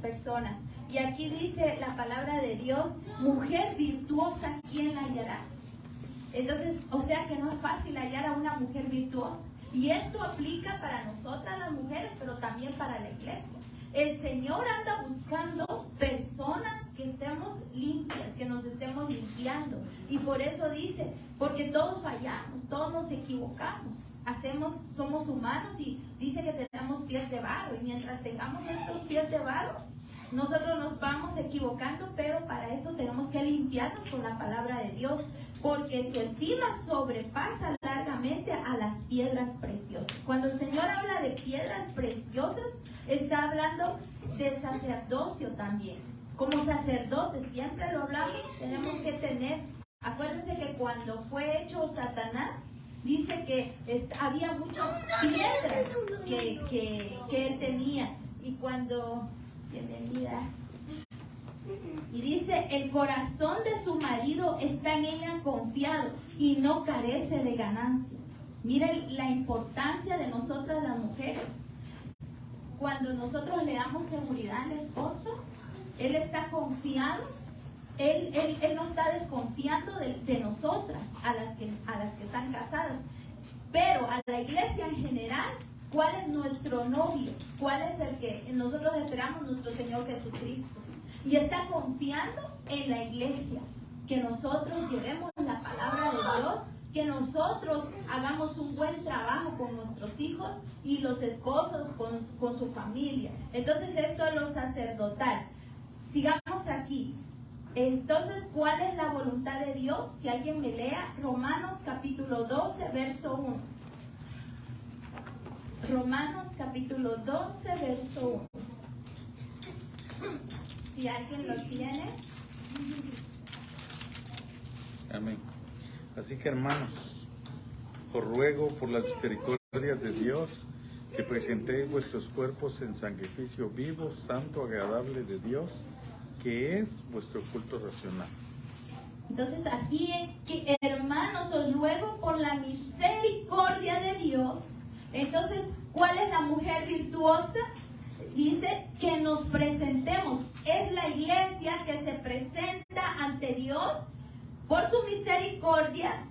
personas. Y aquí dice la palabra de Dios, mujer virtuosa, ¿quién la hallará? Entonces, o sea que no es fácil hallar a una mujer virtuosa. Y esto aplica para nosotras las mujeres, pero también para la iglesia. El Señor anda buscando personas que estemos limpias, que nos estemos limpiando. Y por eso dice, porque todos fallamos, todos nos equivocamos. Somos humanos y dice que tenemos pies de barro. Y mientras tengamos estos pies de barro, nosotros nos vamos equivocando, pero para eso tenemos que limpiarnos con la palabra de Dios, porque su estima sobrepasa largamente a las piedras preciosas. Cuando el Señor habla de piedras preciosas, está hablando del sacerdocio también. Como sacerdotes, siempre lo hablamos, tenemos que tener, acuérdense que cuando fue hecho Satanás, dice que había muchas piedras que él tenía. Y cuando... Bienvenida. Y dice, el corazón de su marido está en ella confiado y no carece de ganancia. Miren la importancia de nosotras las mujeres. Cuando nosotros le damos seguridad al esposo, él está confiado, él no está desconfiando de nosotras, a las que están casadas. Pero a la iglesia en general, ¿cuál es nuestro novio? ¿Cuál es el que nosotros esperamos? Nuestro Señor Jesucristo. Y está confiando en la iglesia, que nosotros llevemos la palabra de Dios, que nosotros hagamos un buen trabajo con nuestros hijos y los esposos con su familia. Entonces esto es lo sacerdotal. Sigamos aquí. Entonces, ¿cuál es la voluntad de Dios? Que alguien me lea Romanos capítulo 12, verso 1. Romanos capítulo 12, verso 1. Si alguien lo tiene. Amén. Así que, hermanos, os ruego por las misericordias de Dios que presentéis vuestros cuerpos en sacrificio vivo, santo, agradable de Dios, que es vuestro culto racional. Entonces, así que, hermanos, os ruego por la misericordia de Dios. Entonces, ¿cuál es la mujer virtuosa? Dice que nos presentemos. Es la iglesia que se presenta ante Dios por su misericordia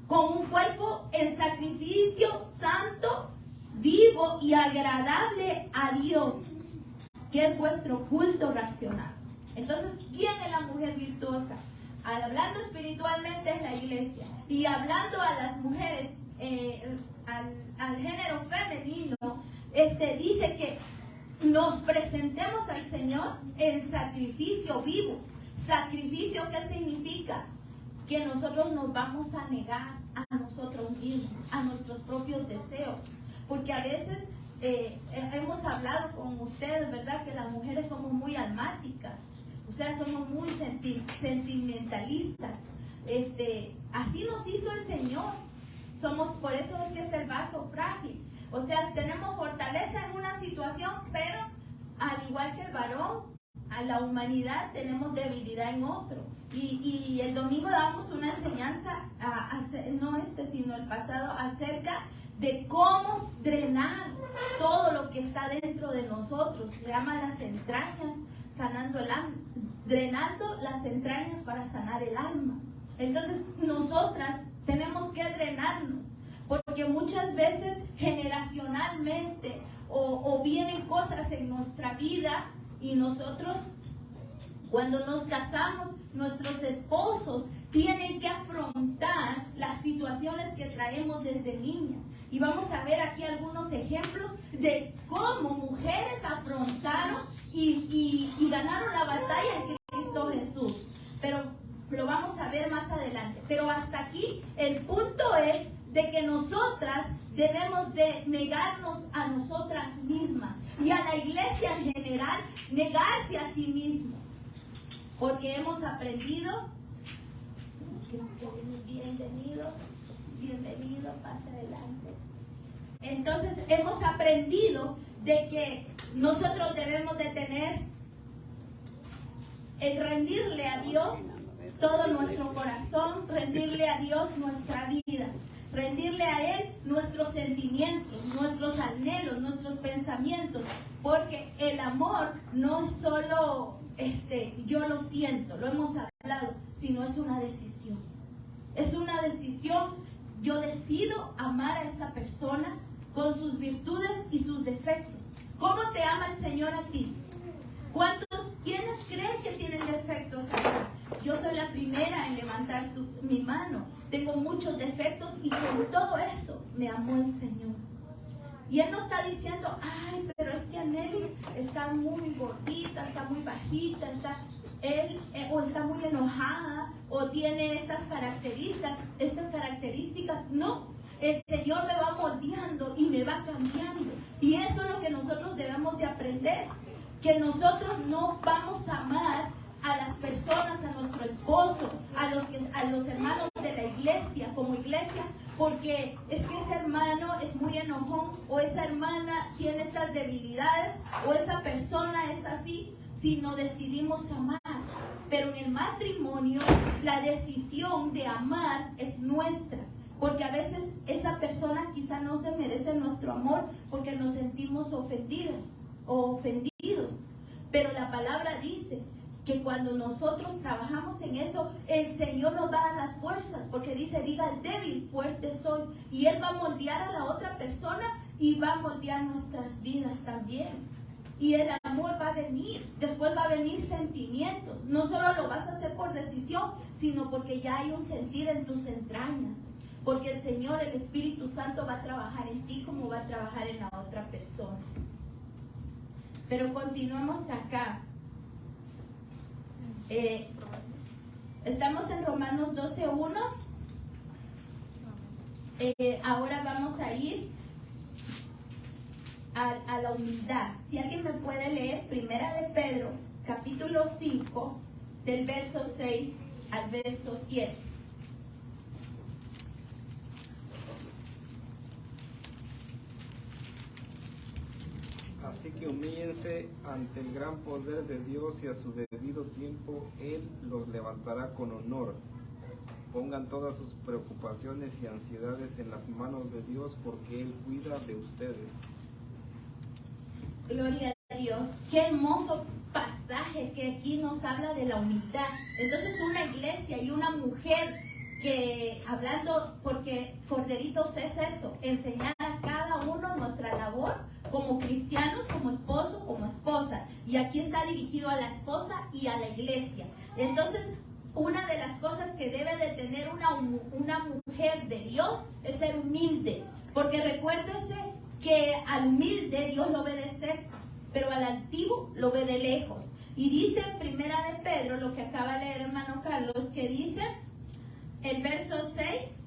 con un cuerpo en sacrificio santo, vivo y agradable a Dios, que es vuestro culto racional. Entonces, ¿quién es la mujer virtuosa? Hablando espiritualmente es la iglesia. Y hablando a las mujeres, al género femenino, dice que nos presentemos al Señor en sacrificio vivo. ¿Sacrificio qué significa? Que nosotros nos vamos a negar a nosotros mismos, a nuestros propios deseos. Porque a veces hemos hablado con ustedes, ¿verdad? Que las mujeres somos muy almáticas. O sea, somos muy sentimentalistas. Así nos hizo el Señor. Por eso es que es el vaso frágil. O sea, tenemos fortaleza en una situación, pero al igual que el varón, a la humanidad tenemos debilidad en otro. Y el domingo damos una enseñanza, sino el pasado, acerca de cómo drenar todo lo que está dentro de nosotros. Se llama las entrañas, sanando el alma, drenando las entrañas para sanar el alma. Entonces, nosotras tenemos que drenarnos, porque muchas veces generacionalmente o vienen cosas en nuestra vida y nosotros, cuando nos casamos, nuestros esposos tienen que afrontar las situaciones que traemos desde niña. Y vamos a ver aquí algunos ejemplos de cómo mujeres afrontaron y ganaron la batalla en Cristo Jesús. Pero lo vamos a ver más adelante. Pero hasta aquí el punto es de que nosotras debemos de negarnos a nosotras mismas y a la iglesia en general, negarse a sí mismo. Porque hemos aprendido, bienvenido, pase adelante. Entonces hemos aprendido de que nosotros debemos de tener el rendirle a Dios todo nuestro corazón, rendirle a Dios nuestra vida, rendirle a Él nuestros sentimientos, nuestros anhelos, nuestros pensamientos, porque el amor no es solo yo lo siento, lo hemos hablado, sino es una decisión. Es una decisión. Yo decido amar a esta persona con sus virtudes y sus defectos. ¿Cómo te ama el Señor a ti? ¿Quiénes creen que tienen defectos acá? Yo soy la primera en levantar mi mano. Tengo muchos defectos y con todo eso me amó el Señor. Y Él no está diciendo, ay, pero es que Nelly está muy gordita, está muy bajita, o está muy enojada, o tiene estas características. No, el Señor me va moldeando y me va cambiando. Y eso es lo que nosotros debemos de aprender, que nosotros no vamos a amar a las personas, a nuestro esposo, a los hermanos de la iglesia, como iglesia, porque es que ese hermano es muy enojón, o esa hermana tiene estas debilidades, o esa persona es así, sino decidimos amar. Pero en el matrimonio, la decisión de amar es nuestra, porque a veces esa persona quizá no se merece nuestro amor, porque nos sentimos ofendidas o ofendidos. Pero la palabra dice que cuando nosotros trabajamos en eso, el Señor nos va a dar las fuerzas, porque dice, diga el débil, fuerte soy. Y Él va a moldear a la otra persona y va a moldear nuestras vidas también. Y el amor va a venir, después va a venir sentimientos. No solo lo vas a hacer por decisión, sino porque ya hay un sentir en tus entrañas. Porque el Señor, el Espíritu Santo, va a trabajar en ti como va a trabajar en la otra persona. Pero continuamos acá. Estamos en Romanos 12:1. Ahora vamos a ir a la humildad. Si alguien me puede leer Primera de Pedro, capítulo 5, del verso 6 al verso 7. Así que humíllense ante el gran poder de Dios y a su debido tiempo Él los levantará con honor. Pongan todas sus preocupaciones y ansiedades en las manos de Dios porque Él cuida de ustedes. Gloria a Dios. Qué hermoso pasaje que aquí nos habla de la humildad. Entonces una iglesia y una mujer que hablando, porque Corderitos es eso, enseñar a cada uno nuestra labor como cristianos, como esposo, como esposa. Y aquí está dirigido a la esposa y a la iglesia. Entonces, una de las cosas que debe de tener una mujer de Dios es ser humilde. Porque recuérdese que al humilde Dios lo ve de cerca, pero al altivo lo ve de lejos. Y dice en Primera de Pedro, lo que acaba de leer hermano Carlos, que dice el verso 6,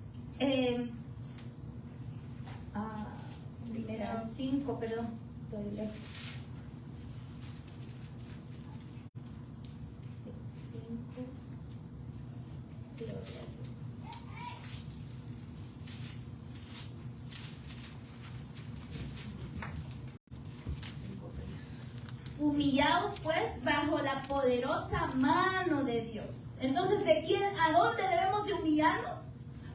Primera 5, perdón, estoy lejos. 5, gloria a Dios. Humillaos pues bajo la poderosa mano de Dios. Entonces, ¿a dónde debemos de humillarnos?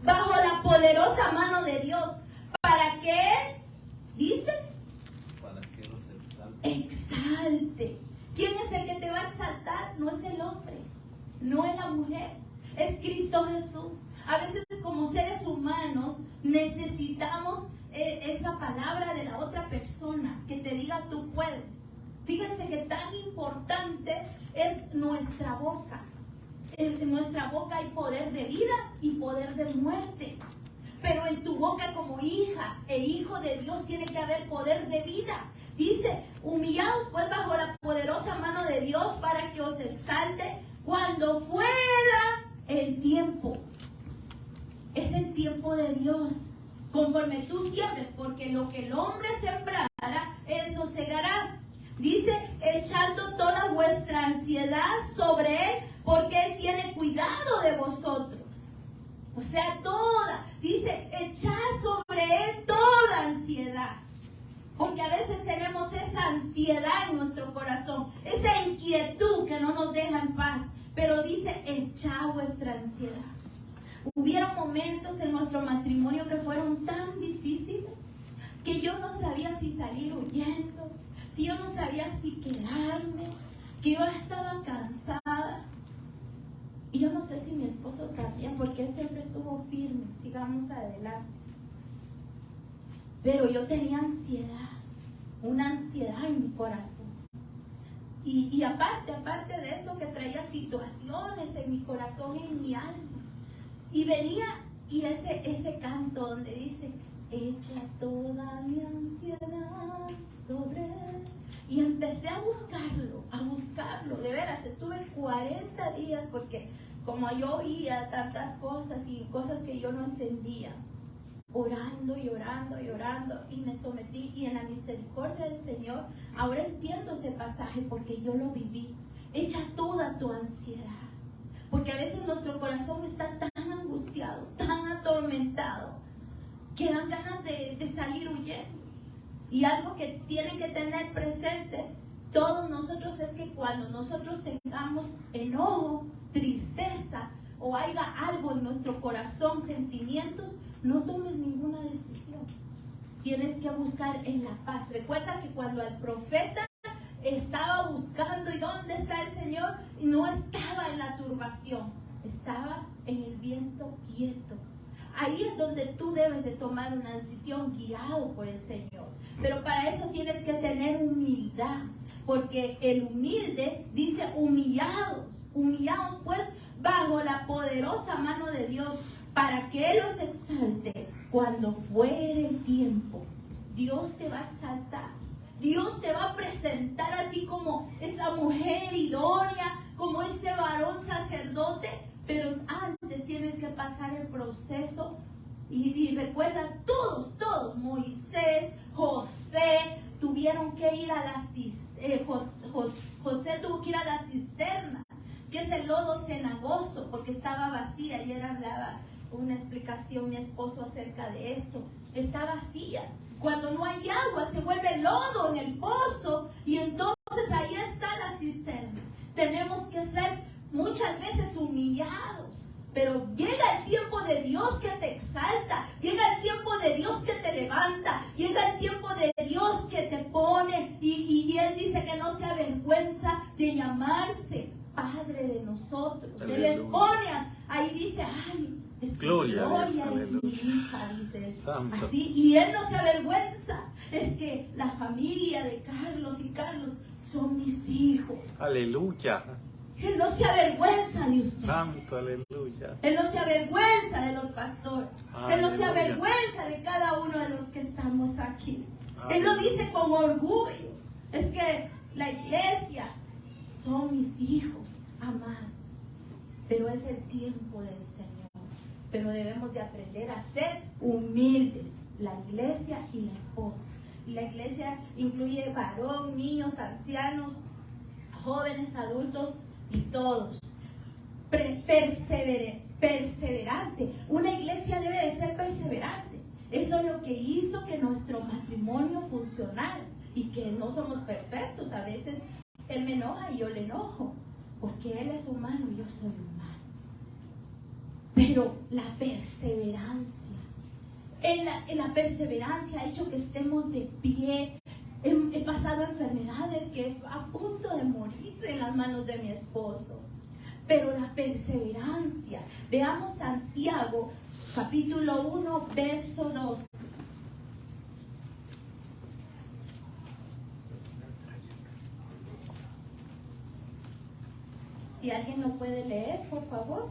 Bajo la poderosa mano de Dios. ¿Para qué? Dice. Para que los exalte. ¿Quién es el que te va a exaltar? No es el hombre, no es la mujer, es Cristo Jesús. A veces como seres humanos necesitamos esa palabra de la otra persona que te diga tú puedes. Fíjense que tan importante es nuestra boca. En nuestra boca hay poder de vida y poder de muerte. Pero en tu boca como hija e hijo de Dios tiene que haber poder de vida. Dice, humillaos pues bajo la poderosa mano de Dios para que os exalte cuando fuera el tiempo. Es el tiempo de Dios. Conforme tú siembres, porque lo que el hombre sembrara, eso segará. Dice, echando toda vuestra ansiedad sobre Él, porque Él tiene cuidado de vosotros. O sea, toda. Dice, echad sobre Él toda ansiedad. Porque a veces tenemos esa ansiedad en nuestro corazón, esa inquietud que no nos deja en paz. Pero dice, echad vuestra ansiedad. Hubieron momentos en nuestro matrimonio que fueron tan difíciles que yo no sabía si salir huyendo, si yo no sabía si quedarme, que yo estaba cansada. Y yo no sé si mi esposo también, porque él siempre estuvo firme, sigamos adelante. Pero yo tenía ansiedad, una ansiedad en mi corazón. Y aparte de eso, que traía situaciones en mi corazón y en mi alma. Y venía, y ese canto donde dice, echa toda mi ansiedad sobre él. Y empecé a buscarlo, de veras, estuve 40 días porque como yo oía tantas cosas y cosas que yo no entendía, orando y me sometí, y en la misericordia del Señor, ahora entiendo ese pasaje porque yo lo viví. Echa toda tu ansiedad, porque a veces nuestro corazón está tan angustiado, tan atormentado, que dan ganas de salir huyendo. Y algo que tienen que tener presente todos nosotros es que cuando nosotros tengamos enojo, tristeza o haya algo en nuestro corazón, sentimientos, no tomes ninguna decisión. Tienes que buscar en la paz. Recuerda que cuando el profeta estaba buscando y dónde está el Señor, no estaba en la turbación, estaba en el viento quieto. Ahí es donde tú debes de tomar una decisión guiado por el Señor. Pero para eso tienes que tener humildad, porque el humilde dice humillados pues bajo la poderosa mano de Dios, para que Él los exalte cuando fuere el tiempo. Dios te va a exaltar. Dios te va a presentar a ti como esa mujer idónea, como ese varón sacerdote, pero antes tienes que pasar el proceso. Y recuerda, todos, Moisés, José, tuvieron que ir a la José tuvo que ir a la cisterna, que es el lodo cenagoso, porque estaba vacía. Ayer hablaba una explicación mi esposo acerca de esto. Está vacía. Cuando no hay agua se vuelve lodo en el pozo, y entonces ahí está la cisterna. Tenemos que ser muchas veces humillados, pero llega el tiempo de Dios que te exalta, llega el tiempo de Dios que te levanta, llega el tiempo de Dios que te pone, y Él dice que no se avergüenza de llamarse Padre de nosotros. Aleluya. Él les pone, ahí dice, ay, es que Gloria es mi hija, dice Él. Santo. Así, y Él no se avergüenza. Es que la familia de Carlos y Carlos son mis hijos. Aleluya. Él no se avergüenza de usted. Santo, aleluya. Él no se avergüenza de los pastores. Él no se Aleluya. avergüenza de cada uno de los que estamos aquí. Aleluya. Él lo dice con orgullo. Es que la iglesia son mis hijos amados. Pero es el tiempo del Señor. Pero debemos de aprender a ser humildes. La iglesia y la esposa. Y la iglesia incluye varón, niños, ancianos, jóvenes, adultos y todos. Perseverante. Una iglesia debe de ser perseverante. Eso es lo que hizo que nuestro matrimonio funcionara. Y que no somos perfectos. A veces Él me enoja y yo le enojo. Porque Él es humano y yo soy humano. Pero la perseverancia. En la perseverancia ha hecho que estemos de pie. He pasado enfermedades que a punto de morir en las manos de mi esposo. Pero la perseverancia. Veamos Santiago, capítulo 1, verso 2. Si alguien lo puede leer, por favor.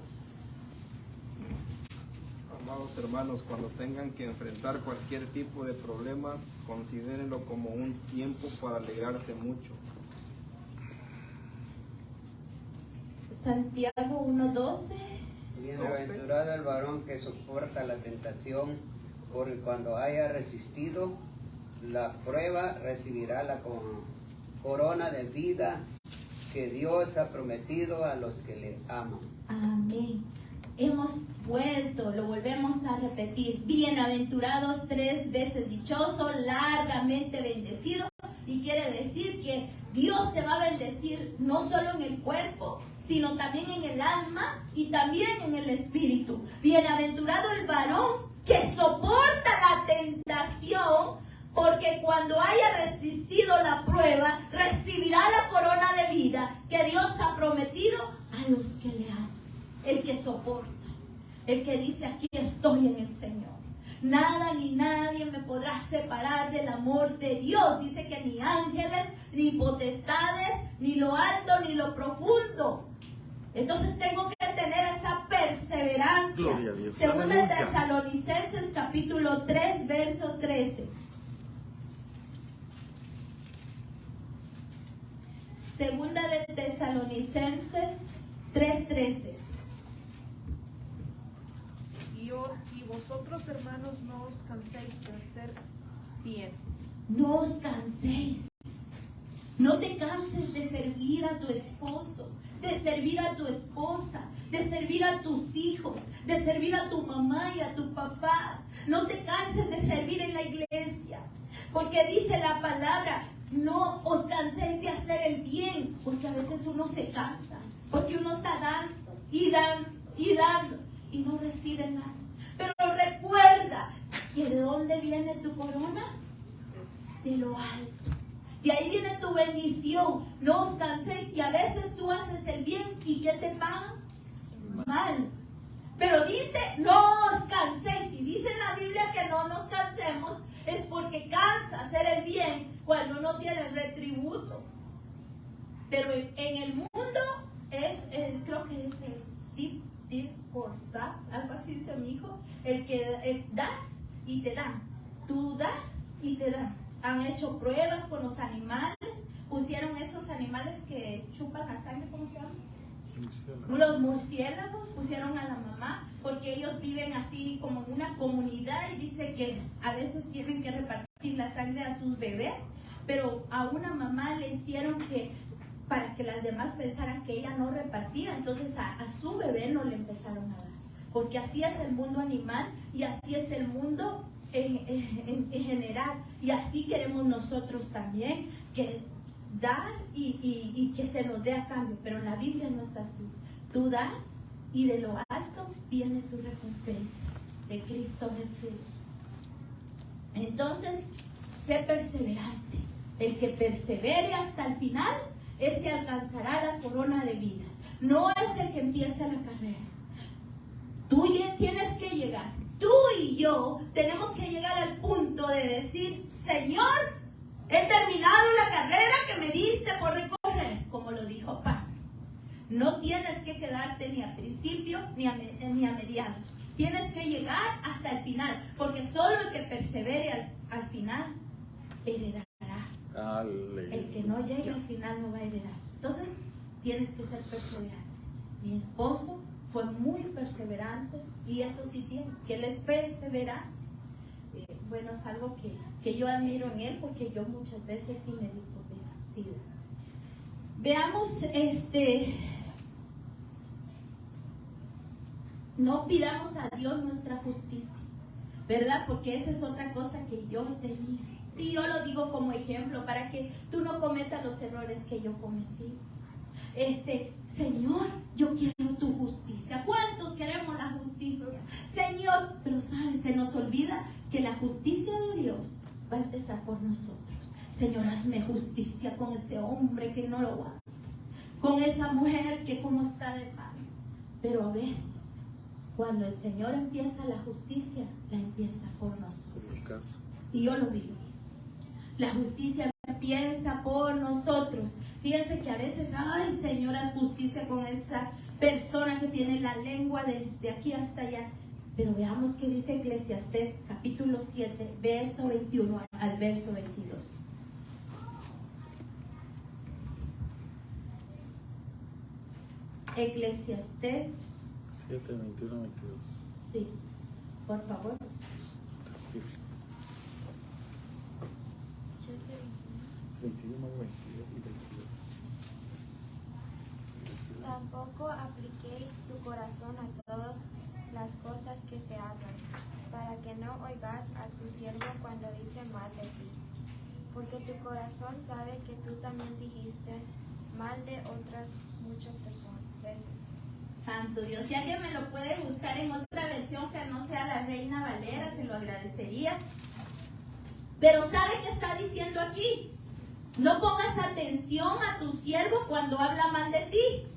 Amados hermanos, cuando tengan que enfrentar cualquier tipo de problemas, considérenlo como un tiempo para alegrarse mucho. Santiago 1:12. Bienaventurado el varón que soporta la tentación, porque cuando haya resistido la prueba, recibirá la corona de vida que Dios ha prometido a los que le aman. Amén. Hemos vuelto, lo volvemos a repetir. Bienaventurados 3 veces, dichoso, largamente bendecido. Y quiere decir que Dios te va a bendecir no solo en el cuerpo, sino también en el alma y también en el espíritu. Bienaventurado el varón que soporta la tentación, porque cuando haya resistido la prueba, recibirá la corona de vida que Dios ha prometido a los que le aman. El que soporta, el que dice: aquí estoy en el Señor. Nada ni nadie me podrá separar del amor de Dios. Dice que ni ángeles, ni potestades, ni lo alto, ni lo profundo. Entonces tengo que tener esa perseverancia. Gloria a Dios. Segunda de Aleluya. Tesalonicenses capítulo 3, verso 13. Segunda de Tesalonicenses 3:13. Y vosotros, hermanos, no os canséis de hacer bien. No os canséis. No te canses de servir a tu esposo, de servir a tu esposa, de servir a tus hijos, de servir a tu mamá y a tu papá. No te canses de servir en la iglesia, porque dice la palabra: no os canséis de hacer el bien, porque a veces uno se cansa, porque uno está dando y dando y dando y no recibe nada. Pero recuerda que ¿de dónde viene tu corona? De lo alto. De ahí viene tu bendición. No os canséis. Y a veces tú haces el bien y ¿qué te pagan? Mal. Pero dice: no os canséis. Y dice en la Biblia que no nos cansemos, es porque cansa hacer el bien cuando no tiene el retributo. Pero en el mundo es creo que es el cortar, algo así dice mi hijo, el que das y te dan. Tú das y te dan. Han hecho pruebas con los animales, pusieron esos animales que chupan la sangre, ¿cómo se llama? Los murciélagos, pusieron a la mamá, porque ellos viven así como en una comunidad, y dice que a veces tienen que repartir la sangre a sus bebés, pero a una mamá le hicieron que, para que las demás pensaran que ella no repartía, entonces a su bebé no le empezaron a dar, porque así es el mundo animal y así es el mundo en general, y así queremos nosotros también, que dar y que se nos dé a cambio. Pero en la Biblia no es así. Tú das y de lo alto viene tu recompensa de Cristo Jesús. Entonces, sé perseverante. El que persevere hasta el final, ese alcanzará la corona de vida. No es el que empieza la carrera. Tú ya tienes que llegar. Tú y yo tenemos que llegar al punto de decir: Señor, he terminado la carrera que me diste por recorrer, como lo dijo Pablo. No tienes que quedarte ni a principio ni a mediados. Tienes que llegar hasta el final, porque solo el que persevere al final heredará. Aleluya. El que no llegue al final no va a heredar. Entonces, tienes que ser perseverante. Mi esposo fue muy perseverante, y eso sí tiene, que él es perseverante. Bueno, es algo que yo admiro en él, porque yo muchas veces sí me digo vencida. Veamos, no pidamos a Dios nuestra justicia, ¿verdad? Porque esa es otra cosa que yo te digo. Y yo lo digo como ejemplo para que tú no cometas los errores que yo cometí. Señor, yo quiero tu justicia. ¿Cuántos queremos la justicia? Señor, pero sabes, se nos olvida que la justicia de Dios va a empezar por nosotros. Señor, hazme justicia con ese hombre que no lo aguanta, con esa mujer que como está de mal. Pero a veces, cuando el Señor empieza la justicia, la empieza por nosotros. Y yo lo vivo. La justicia empieza por nosotros. Fíjense que a veces, ay Señor, haz justicia con esa persona que tiene la lengua desde aquí hasta allá. Pero veamos qué dice Eclesiastés capítulo 7, verso 21 al verso 22. Eclesiastés 7, 21, 22. Sí, por favor. 21, 22 y 22. Tampoco apliquéis tu corazón a todas las cosas que se hablan, para que no oigas a tu siervo cuando dice mal de ti. Porque tu corazón sabe que tú también dijiste, mal de otras muchas veces. Santo Dios, si alguien me lo puede buscar en otra versión que no sea la Reina Valera, se lo agradecería. Pero ¿sabe qué está diciendo aquí? No pongas atención a tu siervo cuando habla mal de ti.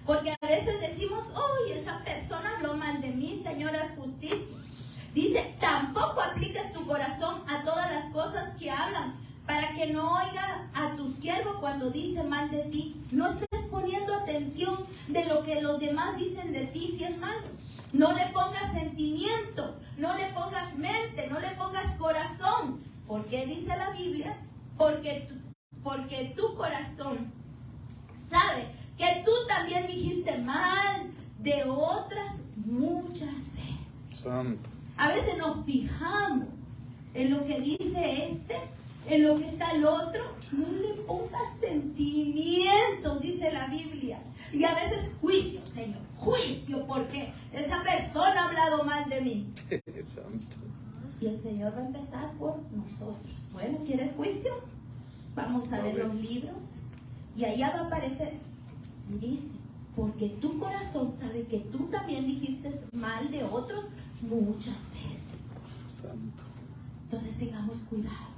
Porque a veces decimos, oh, esa persona habló mal de mí, Señora, es justicia. Dice, tampoco apliques tu corazón a todas las cosas que hablan, para que no oiga a tu siervo cuando dice mal de ti. No estés poniendo atención de lo que los demás dicen de ti si es malo. No le pongas sentimiento, no le pongas mente, no le pongas corazón. ¿Por qué dice la Biblia? Porque tu corazón sabe que tú también dijiste mal de otras muchas veces. Santo. A veces nos fijamos en lo que dice este, en lo que está el otro. No le pongas sentimientos, dice la Biblia. Y a veces juicio, Señor, juicio, porque esa persona ha hablado mal de mí. Santo. Y el Señor va a empezar por nosotros. Bueno, ¿quieres juicio? Vamos a ver los libros. Y allá va a aparecer. Y dice, porque tu corazón sabe que tú también dijiste mal de otros muchas veces. Santo. Entonces tengamos cuidado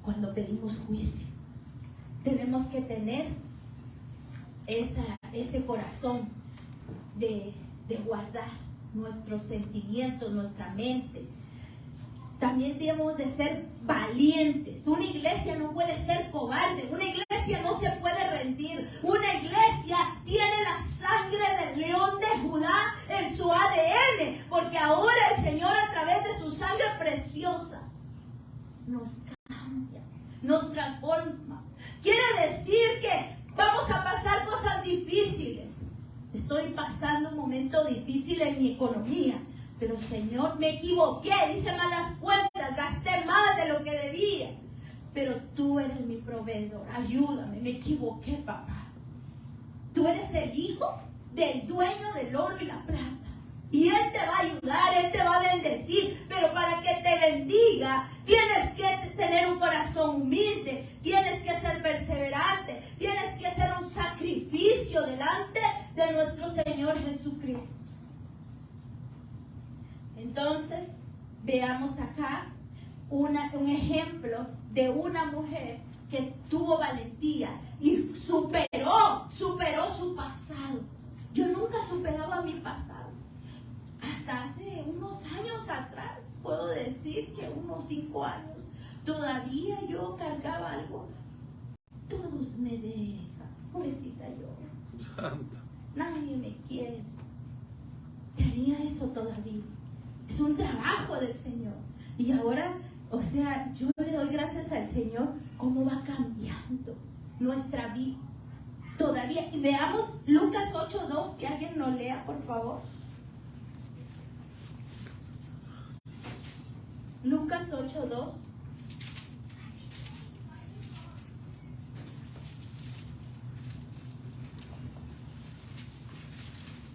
cuando pedimos juicio. Tenemos que tener ese corazón de guardar nuestros sentimientos, nuestra mente. También debemos de ser valientes. Una iglesia no puede ser cobarde. Una iglesia no se puede rendir. Una iglesia tiene la sangre del león de Judá en su ADN. Porque ahora el Señor, a través de su sangre preciosa, nos cambia, nos transforma. Quiere decir que vamos a pasar cosas difíciles. Estoy pasando un momento difícil en mi economía. Pero Señor, me equivoqué, hice malas cuentas, gasté más de lo que debía. Pero tú eres mi proveedor, ayúdame, me equivoqué, papá. Tú eres el hijo del dueño del oro y la plata. Y Él te va a ayudar, Él te va a bendecir. Pero para que te bendiga, tienes que tener un corazón humilde, tienes que ser perseverante, tienes que hacer un sacrificio delante de nuestro Señor Jesucristo. Entonces, veamos acá un ejemplo de una mujer que tuvo valentía y superó su pasado. Yo nunca superaba mi pasado. Hasta hace unos años atrás, puedo decir que unos 5 años, todavía yo cargaba algo. Todos me dejan, pobrecita yo. Santo. Nadie me quiere. Tenía eso todavía. Es un trabajo del Señor. Y ahora, o sea, yo le doy gracias al Señor cómo va cambiando nuestra vida. Todavía, veamos Lucas 8:2, que alguien lo lea, por favor. Lucas 8:2.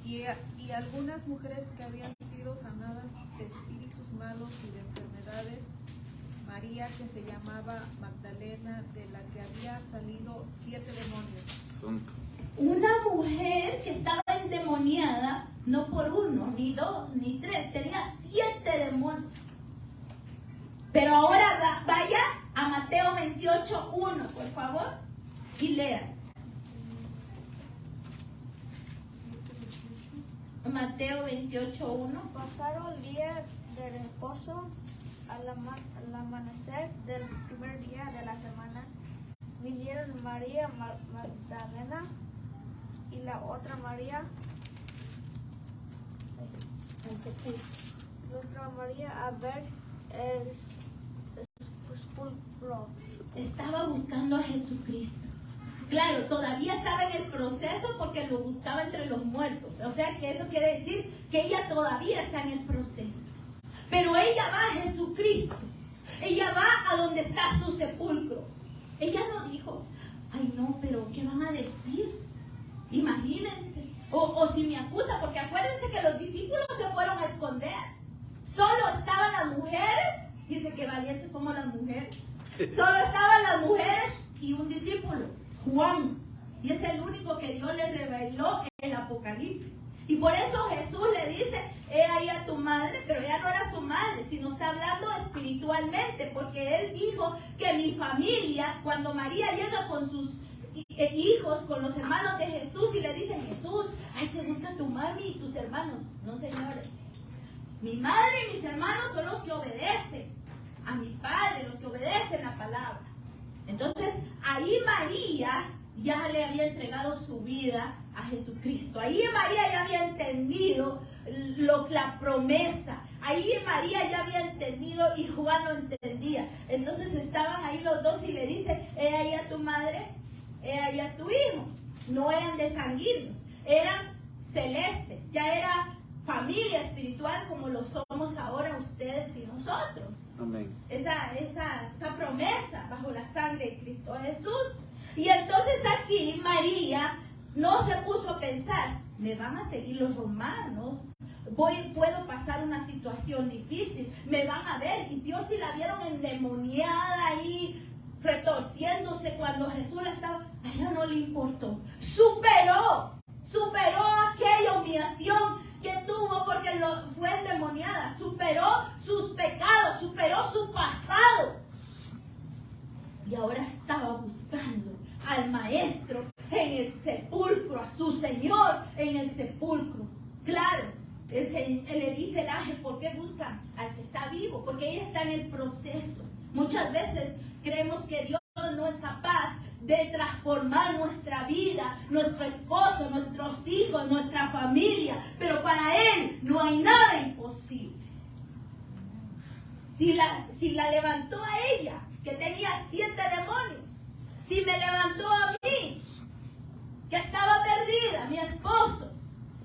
Y algunas mujeres que habían sido sanadas de espíritus malos y de enfermedades, María, que se llamaba Magdalena, de la que había salido 7 demonios. Santo. Una mujer que estaba endemoniada, no por 1, ni 2, ni 3, tenía 7 demonios. Pero ahora vaya a Mateo 28:1, por favor, y lea. Mateo 28:1. Pasaron el día de reposo. Al amanecer del primer día de la semana, vinieron María Magdalena y la otra María, a ver el sepulcro. Estaba buscando a Jesucristo. Claro, todavía estaba en el proceso porque lo buscaba entre los muertos. O sea que eso quiere decir que ella todavía está en el proceso. Pero ella va a Jesucristo. Ella va a donde está su sepulcro. Ella no dijo, ay no, pero ¿qué van a decir? Imagínense. O si me acusa, porque acuérdense que los discípulos se fueron a esconder. Solo estaban las mujeres. Dice que valientes somos las mujeres. Solo estaban las mujeres y un discípulo. Juan. Y es el único que Dios le reveló el Apocalipsis. Y por eso Jesús le dice, he ahí a tu madre, pero ella no era su madre, sino está hablando espiritualmente, porque él dijo que mi familia, cuando María llega con sus hijos, con los hermanos de Jesús, y le dicen, Jesús, ay, te gusta tu mami y tus hermanos. No, señores, mi madre y mis hermanos son los que obedecen a mi padre, los que obedecen la palabra. Entonces, ahí María ya le había entregado su vida a Jesucristo. Ahí María ya había entendido la promesa. Ahí María ya había entendido y Juan no entendía. Entonces estaban ahí los dos y le dice, he ahí a tu madre, he ahí a tu hijo. No eran de sanguíneos, eran celestes. Ya era familia espiritual como lo somos ahora ustedes y nosotros. Amén. Esa promesa bajo la sangre de Cristo Jesús. Y entonces aquí María no se puso a pensar, me van a seguir los romanos, puedo pasar una situación difícil, me van a ver. Y Dios, si la vieron endemoniada ahí, retorciéndose cuando Jesús la estaba, a ella no le importó. Superó aquella humillación que tuvo porque fue endemoniada, superó sus pecados, superó su pasado. Y ahora estaba buscando al Maestro en el sepulcro, a su Señor en el sepulcro. Claro, le dice el ángel, ¿por qué buscan al que está vivo? Porque ella está en el proceso. Muchas veces creemos que Dios no es capaz de transformar nuestra vida, nuestro esposo, nuestros hijos, nuestra familia, pero para Él no hay nada imposible. Si la levantó a ella, que tenía 7 demonios, si me levantó a mí, que estaba perdida, mi esposo,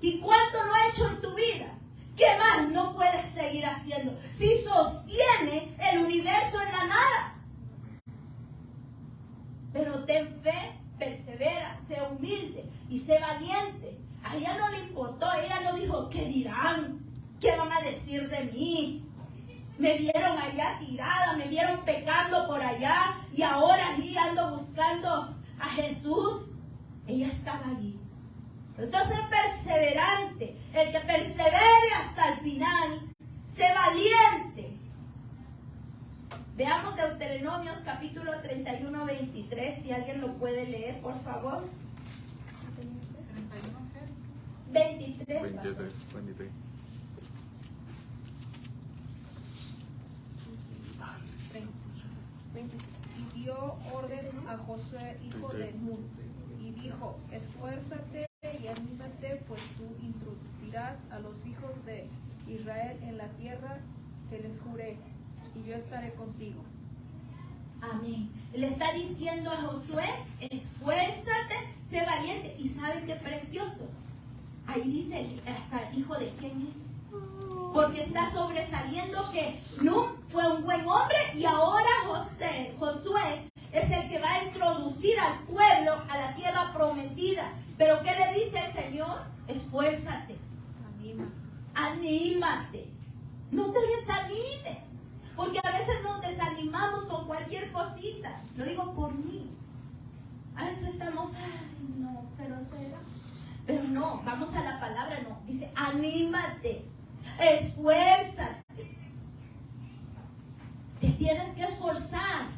¿y cuánto no ha hecho en tu vida? ¿Qué más no puedes seguir haciendo? Si sostiene el universo en la nada. Pero ten fe, persevera, sé humilde y sé valiente. A ella no le importó, ella no dijo, ¿qué dirán? ¿Qué van a decir de mí? Me vieron allá tirada, me vieron pecando por allá y ahora aquí ando buscando a Jesús. Ella estaba allí. Entonces, perseverante, el que persevere hasta el final, sé valiente. Veamos Deuteronomios capítulo 31, 23, si alguien lo puede leer, por favor. 23. 23. Y dio orden a Josué, hijo de Nun, y dijo, esfuérzate y anímate, pues tú introducirás a los hijos de Israel en la tierra que les juré, y yo estaré contigo. Amén. Le está diciendo a Josué, esfuérzate, sé valiente. ¿Y saben qué precioso? Ahí dice, hasta hijo de quién es. Porque está sobresaliendo que Nun fue un buen hombre y ahora Josué es el que va a introducir al pueblo a la tierra prometida. Pero ¿qué le dice el Señor? Esfuérzate. Anímate. No te desanimes. Porque a veces nos desanimamos con cualquier cosita. Lo digo por mí. A veces estamos, ay, no, pero será. Pero no, vamos a la palabra, no. Dice, anímate. Esfuérzate. Te tienes que esforzar.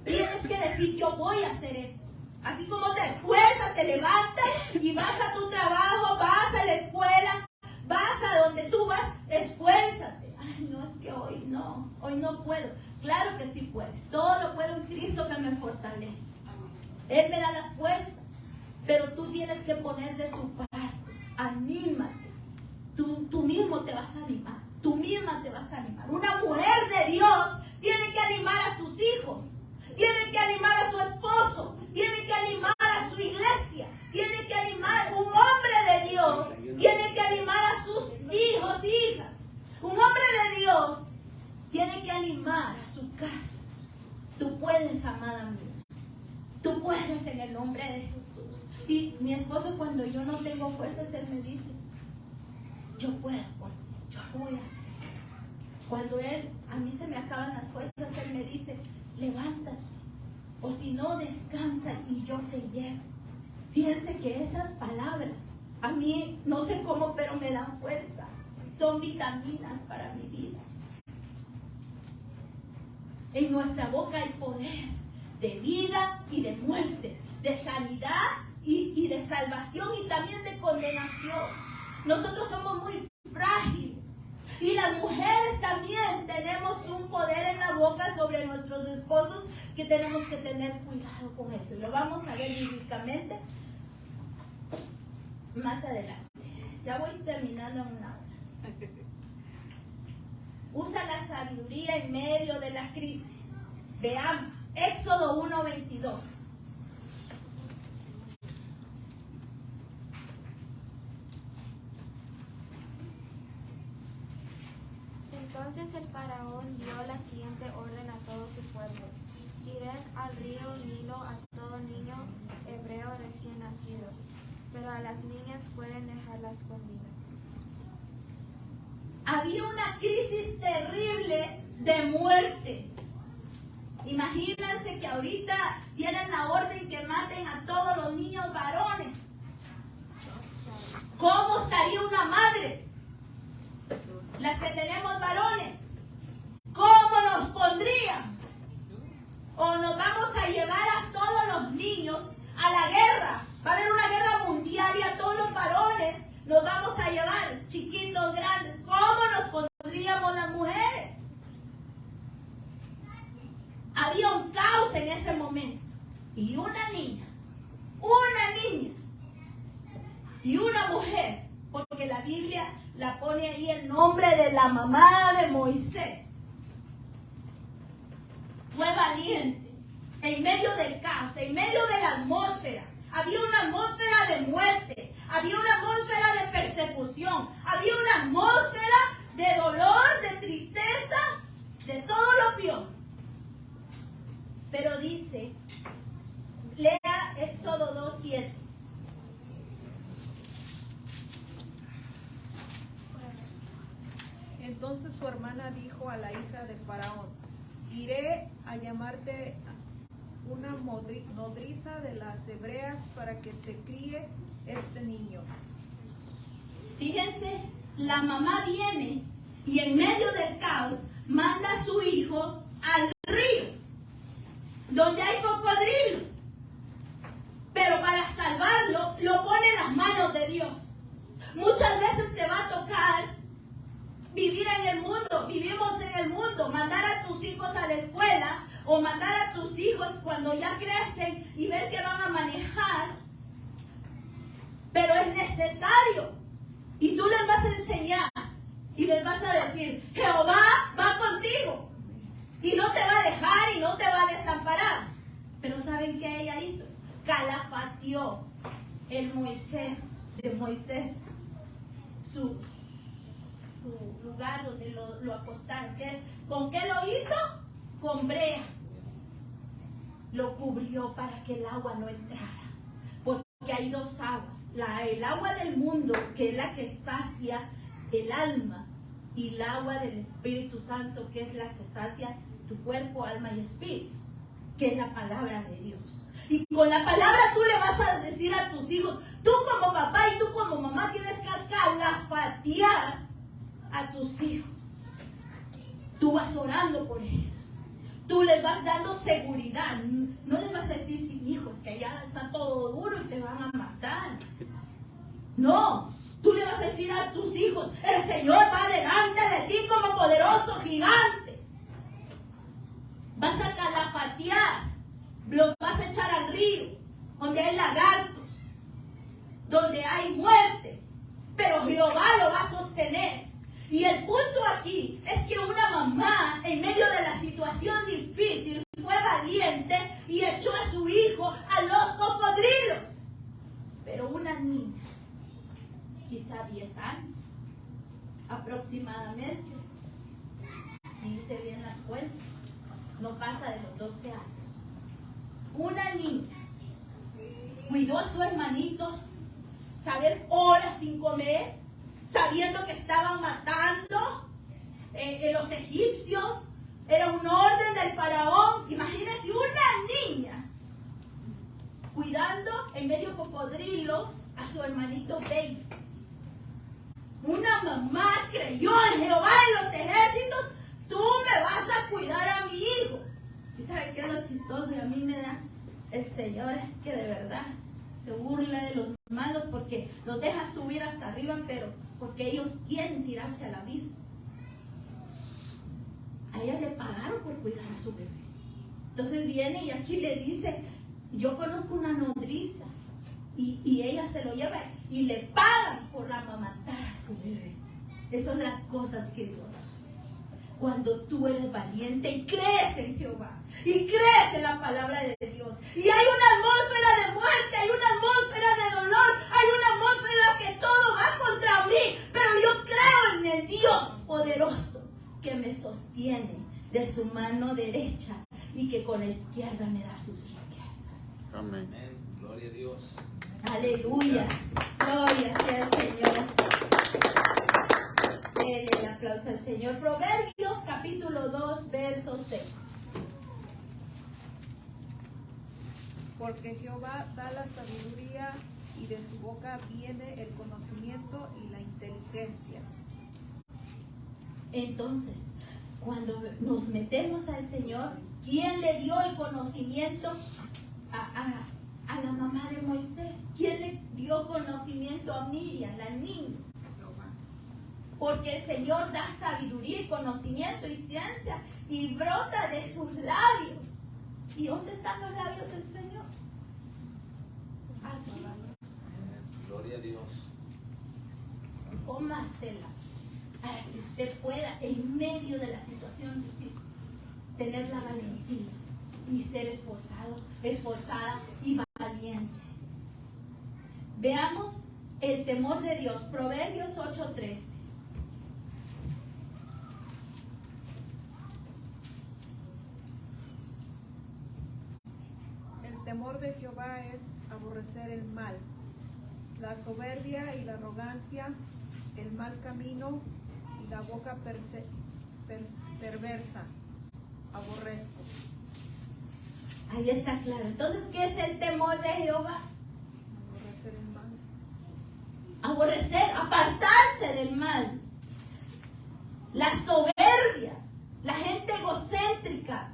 Tienes que decir, yo voy a hacer esto. Así como te esfuerzas, te levantas y vas a tu trabajo, vas a la escuela, vas a donde tú vas, esfuérzate. Ay, no, es que hoy no puedo. Claro que sí puedes. Todo lo puedo en Cristo que me fortalece. Él me da las fuerzas. Pero tú tienes que poner de tu parte. Anímate. Tú mismo te vas a animar. Tú misma te vas a animar. Una mujer de Dios tiene que animar a sus hijos. Tiene que animar a su esposo. Tiene que animar a su iglesia. Tiene que animar un hombre de Dios. Tiene que animar a sus hijos e hijas. Un hombre de Dios tiene que animar a su casa. Tú puedes, amada mía. Tú puedes en el nombre de Jesús. Y mi esposo, cuando yo no tengo fuerzas, él me dice, yo puedo, yo lo voy a hacer. Cuando a mí se me acaban las fuerzas, él me dice, levántate. o si no, descansa y yo te llevo. Fíjense que esas palabras, a mí, no sé cómo, pero me dan fuerza. Son vitaminas para mi vida. En nuestra boca hay poder de vida y de muerte, de sanidad y de salvación y también de condenación. Nosotros somos muy frágiles y las mujeres también tenemos un poder en la boca sobre nuestros esposos que tenemos que tener cuidado con eso. Y lo vamos a ver bíblicamente más adelante. Ya voy terminando en una hora. Usa la sabiduría en medio de la crisis. Veamos, Éxodo 1:22. Entonces el faraón dio la siguiente orden a todo su pueblo: tiren al río Nilo a todo niño hebreo recién nacido, pero a las niñas pueden dejarlas con vida. Había una crisis terrible de muerte. Imagínense que ahorita dieran la orden que maten a todos los niños varones. ¿Cómo estaría una madre? Las que tenemos varones. ¿Cómo nos pondríamos? O nos vamos a llevar a todos los niños a la guerra. Va a haber una guerra mundial y a todos los varones nos vamos a llevar, chiquitos, grandes. ¿Cómo nos pondríamos las mujeres? Había un caos en ese momento. Y una niña y una mujer, porque la Biblia la pone ahí el nombre de la mamá de Moisés, fue valiente en medio del caos, en medio de la atmósfera. Había una atmósfera de muerte, había una atmósfera de persecución, había una atmósfera de dolor, de tristeza, de todo lo peor. Pero dice, lea Éxodo 2:7. Entonces su hermana dijo a la hija de Faraón: iré a llamarte una nodriza de las hebreas para que te críe este niño. Fíjense, la mamá viene y en medio del caos manda a su hijo al río, donde hay cocodrilos. Pero para salvarlo, lo pone en las manos de Dios. Muchas veces te va a tocar vivir en el mundo, vivimos en el mundo, mandar a tus hijos a la escuela o mandar a tus hijos cuando ya crecen y ver que van a manejar. Pero es necesario. Y tú les vas a enseñar y les vas a decir: Jehová va contigo y no te va a dejar y no te va a desamparar. Pero ¿saben qué ella hizo? Calafateó de Moisés su lugar donde lo acostaron. ¿Con qué lo hizo? Con brea. Lo cubrió para que el agua no entrara. Porque hay dos aguas. El agua del mundo, que es la que sacia el alma, y el agua del Espíritu Santo, que es la que sacia tu cuerpo, alma y espíritu, que es la palabra de Dios. Y con la palabra tú le vas a decir a tus hijos, tú como papá y tú como mamá tienes que calafatear a tus hijos. Tú vas orando por ellos. Tú les vas dando seguridad. No les vas a decir: sí, hijos, que allá está todo duro y te van a matar. No, tú le vas a decir a tus hijos: el Señor va delante de ti como poderoso gigante. Vas a calafatear, los vas a echar al río, donde hay lagartos, donde hay muerte, pero Jehová lo va a sostener. Y el punto aquí es que una mamá, en medio de la situación difícil, fue valiente y echó a su hijo a los cocodrilos. Pero una niña, quizá 10 años, aproximadamente, si hice bien las cuentas, no pasa de los 12 años. Una niña cuidó a su hermanito, saber horas sin comer, sabiendo que estaban matando los egipcios. Era un orden del faraón. Imagínense una niña cuidando en medio de cocodrilos a su hermanito baby. Una mamá creyó en Jehová de los ejércitos, tú me vas a cuidar a mi hijo. ¿Y sabe qué es lo chistoso? Y a mí me da el Señor, es que de verdad se burla de los malos porque los deja subir hasta arriba, pero porque ellos quieren tirarse al abismo. A ella le pagaron por cuidar a su bebé. Entonces viene y aquí le dice, yo conozco una nodriza y ella se lo lleva y le pagan por amamantar a su bebé. Esas son las cosas que Dios hace. Cuando tú eres valiente y crees en Jehová y crees en la palabra de Dios. Y hay una atmósfera de muerte, hay una atmósfera de dolor, hay una atmósfera que todo va contra mí. Pero yo creo en el Dios poderoso que me sostiene de su mano derecha y que con la izquierda me da sus riquezas. Amén. Gloria a Dios. Aleluya. Gloria sea al Señor. Denle el aplauso al Señor. Proverbios capítulo 2, verso 6. Porque Jehová da la sabiduría y de su boca viene el conocimiento y la inteligencia. Entonces, cuando nos metemos al Señor, ¿quién le dio el conocimiento a la mamá de Moisés? ¿Quién le dio conocimiento a Miriam, la niña? Porque el Señor da sabiduría y conocimiento y ciencia y brota de sus labios. ¿Y dónde están los labios del Señor? Aquí. Gloria a Dios. Cómasela para que usted pueda, en medio de la situación difícil, tener la valentía y ser esforzada y valiente. Veamos el temor de Dios. Proverbios 8:13. El temor de Jehová es aborrecer el mal, la soberbia y la arrogancia, el mal camino y la boca perversa. Aborrezco. Ahí está claro. Entonces, ¿qué es el temor de Jehová? Aborrecer el mal. Aborrecer, apartarse del mal. La soberbia, la gente egocéntrica.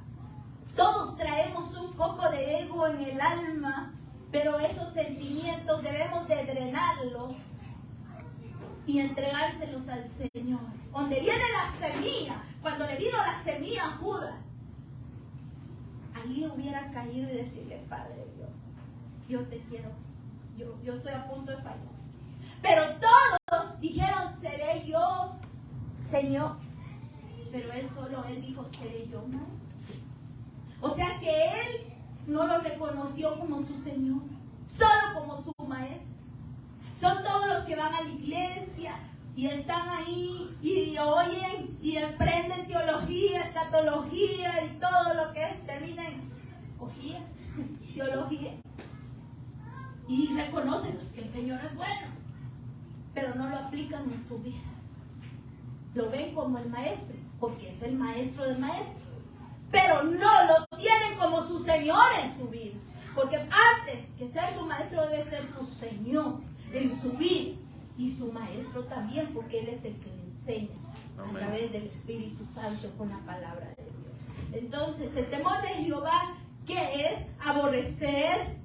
Todos traemos un poco de ego en el alma, pero esos sentimientos debemos de drenarlos y entregárselos al Señor. Donde viene la semilla, cuando le vino la semilla a Judas, ahí hubiera caído y decirle, Padre, yo te quiero, yo estoy a punto de fallar. Pero todos dijeron, seré yo, Señor. Pero él dijo, seré yo, maestro. O sea que él no lo reconoció como su Señor, solo como su maestro. Son todos los que van a la iglesia y están ahí y oyen y aprenden teología, escatología y todo lo que es, termina en teología. Y reconocen que el Señor es bueno, pero no lo aplican en su vida. Lo ven como el maestro, porque es el maestro de maestros. Pero no lo tienen como su Señor en su vida. Porque antes que ser su maestro debe ser su Señor en su vida. Y su maestro también, porque Él es el que le enseña. Amén. A través del Espíritu Santo con la palabra de Dios. Entonces, el temor de Jehová, ¿qué es? Aborrecer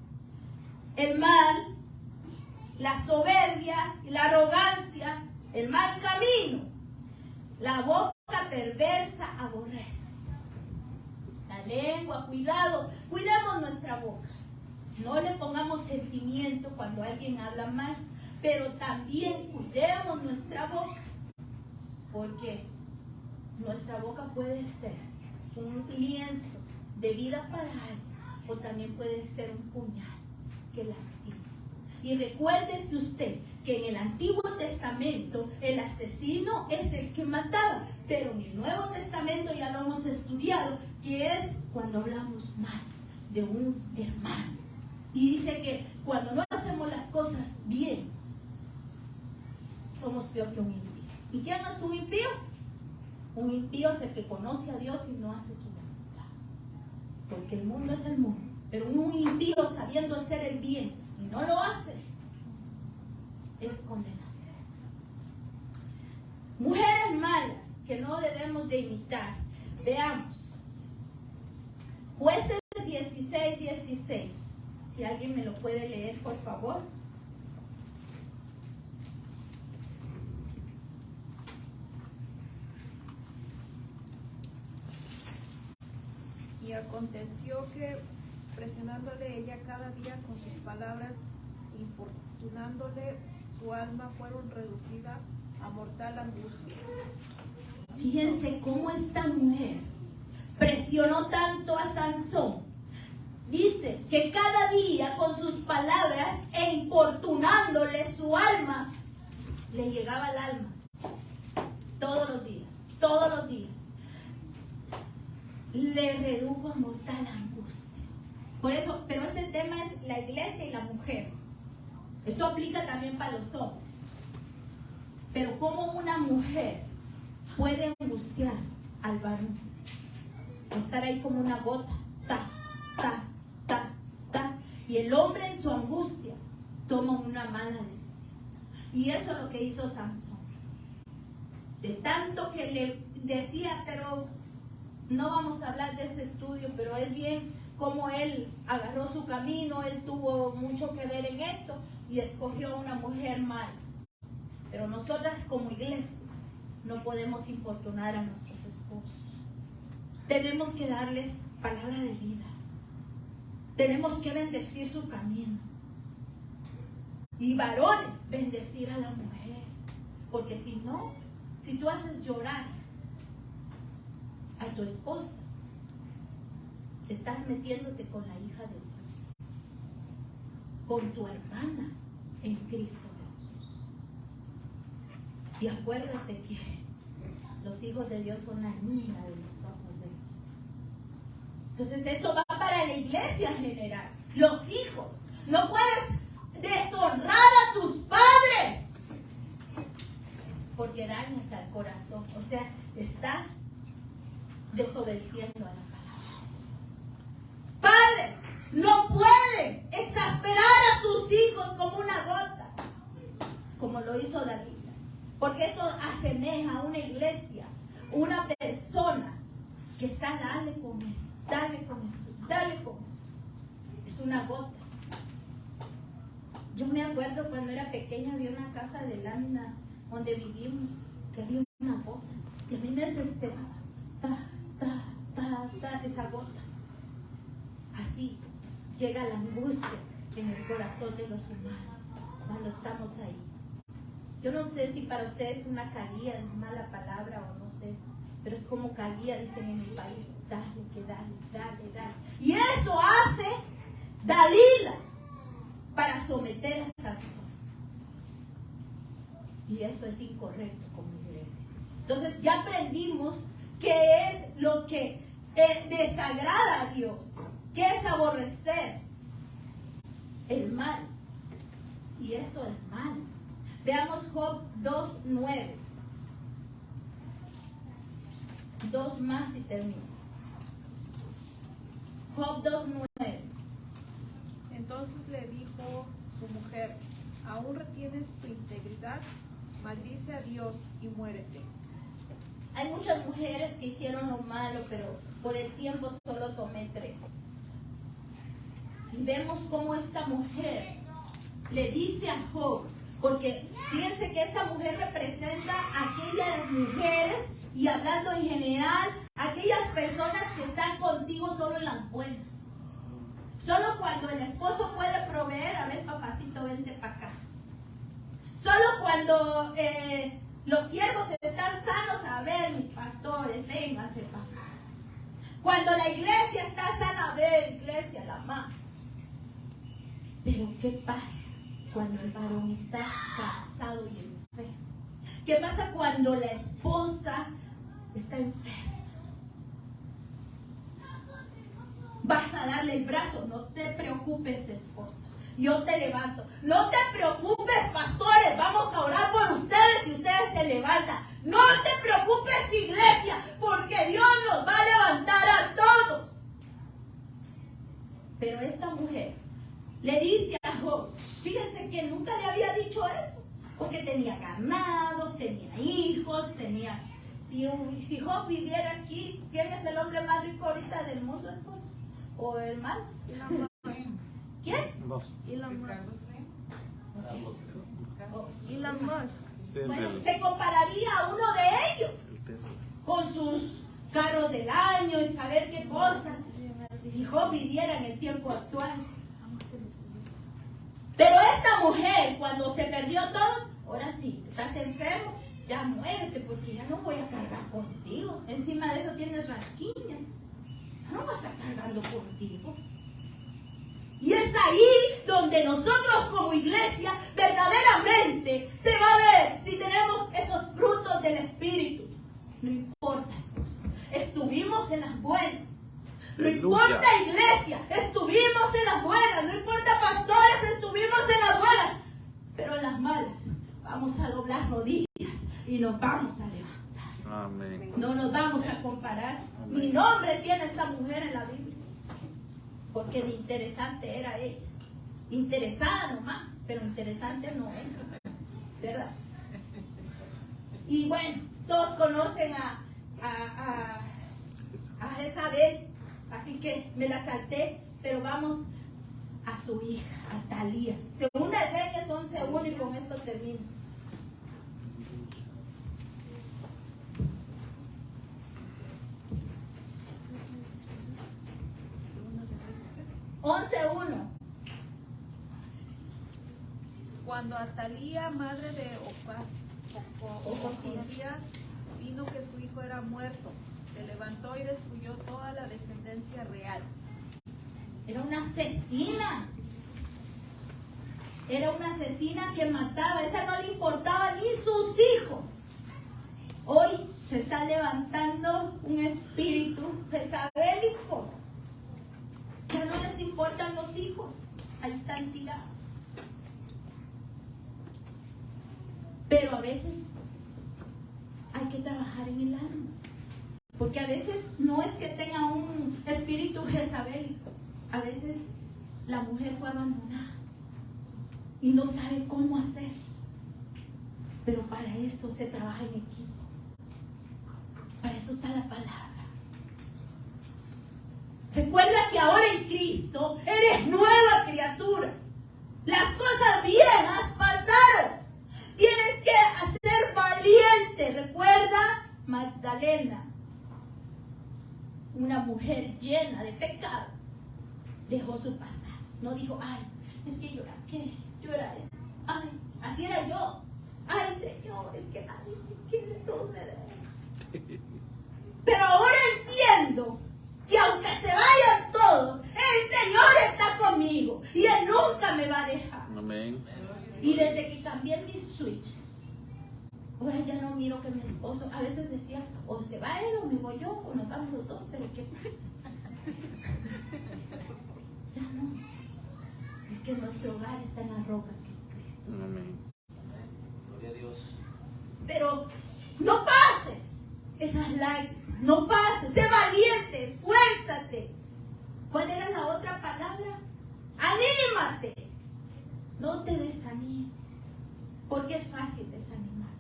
el mal, la soberbia, la arrogancia, el mal camino. La boca perversa aborrece. La lengua, cuidado, cuidemos nuestra boca. No le pongamos sentimiento cuando alguien habla mal, pero también cuidemos nuestra boca, porque nuestra boca puede ser un lienzo de vida para alguien, o también puede ser un puñal que lastima. Y recuérdese usted que en el Antiguo Testamento el asesino es el que mataba, pero en el Nuevo Testamento ya lo hemos estudiado, que es cuando hablamos mal de un hermano. Y dice que cuando no hacemos las cosas bien, somos peor que un impío. ¿Y quién es un impío? Un impío es el que conoce a Dios y no hace su voluntad. Porque el mundo es el mundo Pero un impío sabiendo hacer el bien y no lo hace, es condenación. Mujeres malas que no debemos de imitar. Veamos. Jueces 16:16. Si alguien me lo puede leer, por favor. Y aconteció que, presionándole ella cada día con sus palabras, importunándole su alma, fueron reducidas a mortal angustia. Fíjense cómo esta mujer presionó tanto a Sansón. Dice que cada día con sus palabras e importunándole su alma, le llegaba al alma. Todos los días, todos los días. Le redujo a mortal angustia. Por eso, pero este tema es la iglesia y la mujer. Esto aplica también para los hombres. Pero cómo una mujer puede angustiar al varón, estar ahí como una gota, ta, ta, ta, ta, y el hombre en su angustia toma una mala decisión. Y eso es lo que hizo Sansón. De tanto que le decía, pero no vamos a hablar de ese estudio, pero es bien como él agarró su camino, él tuvo mucho que ver en esto y escogió a una mujer mala. Pero nosotras como iglesia no podemos importunar a nuestros esposos. Tenemos que darles palabra de vida. Tenemos que bendecir su camino. Y varones, bendecir a la mujer. Porque si no, si tú haces llorar a tu esposa, estás metiéndote con la hija de Dios, con tu hermana en Cristo Jesús. Y acuérdate que los hijos de Dios son la niña de los ojos del Señor. Entonces esto va para la iglesia en general. Los hijos, no puedes deshonrar a tus padres porque dañas al corazón. O sea, estás desobedeciendo a la palabra de Dios. Padres no pueden exasperar a sus hijos como una gota, como lo hizo David, porque eso asemeja a una iglesia, una persona que está dale con eso, dale con eso, dale con eso. Es una gota. Yo me acuerdo cuando era pequeña, había una casa de lámina donde vivimos, que había una gota, y a mí me desesperaba. Esa gota. Así llega la angustia en el corazón de los humanos cuando estamos ahí. Yo no sé si para ustedes una calía es mala palabra o no sé, pero es como calía, dicen en mi país, dale, que dale, dale, dale. Y eso hace Dalila para someter a Sansón. Y eso es incorrecto como iglesia. Entonces ya aprendimos qué es lo que desagrada a Dios, qué es aborrecer el mal. Y esto es mal. Veamos Job 2:9. 2 más y termino. Job 2:9. Entonces le dijo su mujer: ¿aún retienes tu integridad? Maldice a Dios y muérete. Hay muchas mujeres que hicieron lo malo, pero por el tiempo solo tomé 3. Y vemos cómo esta mujer le dice a Job, porque fíjense que esta mujer representa a aquellas mujeres, y hablando en general, aquellas personas que están contigo solo en las buenas. Solo cuando el esposo puede proveer, a ver, papacito, vente para acá. Solo cuando los siervos están sanos, a ver, mis pastores, vénganse para acá. Cuando la iglesia está sana, a ver, iglesia, la amamos. Pero ¿qué pasa cuando el varón está cansado y enfermo? ¿Qué pasa cuando la esposa está enferma? Vas a darle el brazo, no te preocupes, esposa. Yo te levanto. No te preocupes, pastores, vamos a orar por ustedes y ustedes se levantan. No te preocupes, iglesia, porque Dios nos va a levantar a todos. Pero que nunca le había dicho eso, porque tenía ganados, tenía hijos, tenía... Si Job viviera aquí, ¿quién es el hombre más rico ahorita del mundo, esposo? ¿O hermanos? ¿Quién? Elon Musk. Sí, Bueno, se compararía a uno de ellos con sus carros del año y saber qué cosas. Si Job viviera en el tiempo actual. Pero esta mujer, cuando se perdió todo, ahora sí, estás enfermo, ya muérete, porque ya no voy a cargar contigo. Encima de eso tienes rasquiña. No vas a estar cargando contigo. Y es ahí donde nosotros como iglesia verdaderamente se va a ver si tenemos esos frutos del Espíritu. No importa, esposo. Estuvimos en las buenas. No importa, iglesia. Estuvimos en las buenas. No importa, pastores. Estuvimos en las buenas. Pero en las malas vamos a doblar rodillas y nos vamos a levantar. Amén. No nos vamos a comparar. Amén. Ni nombre tiene esta mujer en la Biblia. Porque ni interesante era ella. Interesada nomás, pero interesante no era. ¿Verdad? Y bueno, todos conocen a Jezabel, así que me la salté, pero vamos a su hija, a Talía. Segunda de Reyes 11:1 y con esto termino. Cuando Atalía, madre de Ocosías, vino que su hijo era muerto, se levantó y destruyó toda la descendencia real. Era una asesina. Era una asesina que mataba. Esa no le importaba ni sus hijos. Hoy se está levantando un espíritu jezabélico. Ya no les importan los hijos. Ahí están tirados. Pero a veces hay que trabajar en el alma. Porque a veces no es que tenga un espíritu jezabélico. A veces la mujer fue abandonada y no sabe cómo hacer. Pero para eso se trabaja en equipo. Para eso está la palabra. Recuerda que ahora en Cristo eres nueva criatura. Las cosas viejas pasaron. Tienes que ser valiente. Recuerda Magdalena, una mujer llena de pecado, dejó su pasado. No dijo, ay, es que yo era qué, yo era eso. Ay, así era yo. Ay, Señor, es que nadie me quiere, todos me dejan. Pero ahora entiendo que aunque se vayan todos, el Señor está conmigo y Él nunca me va a dejar. Amén. Y desde que cambié mi switch, ahora ya no miro que mi esposo, a veces decía, o se va él o me voy yo, o nos vamos los dos, pero ¿qué pasa? Ya no. Porque nuestro hogar está en la roca que es Cristo. Amén. Gloria a Dios. Pero no pases esas lágrimas, no pases, sé valiente, esfuérzate. ¿Cuál era la otra palabra? Anímate. No te desanimes, porque es fácil desanimar.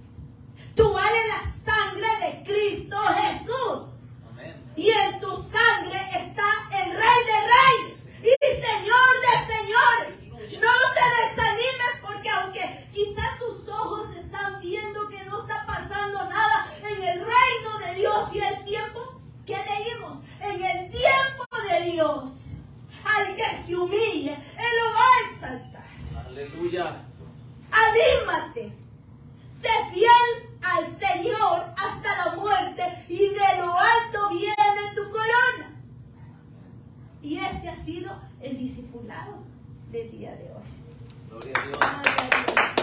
Tú vales la sangre de Cristo Jesús. Amén. Y en tu sangre está el Rey de Reyes y Señor de Señores. No te desanimes, porque aunque quizá tus ojos están viendo que no está pasando nada en el reino de Dios y el tiempo, ¿qué leímos? En el tiempo de Dios, al que se humille, Él lo va a exaltar. Aleluya. Anímate, sé fiel al Señor hasta la muerte y de lo alto viene tu corona. Y este ha sido el discipulado del día de hoy. Gloria a Dios. Gloria a Dios.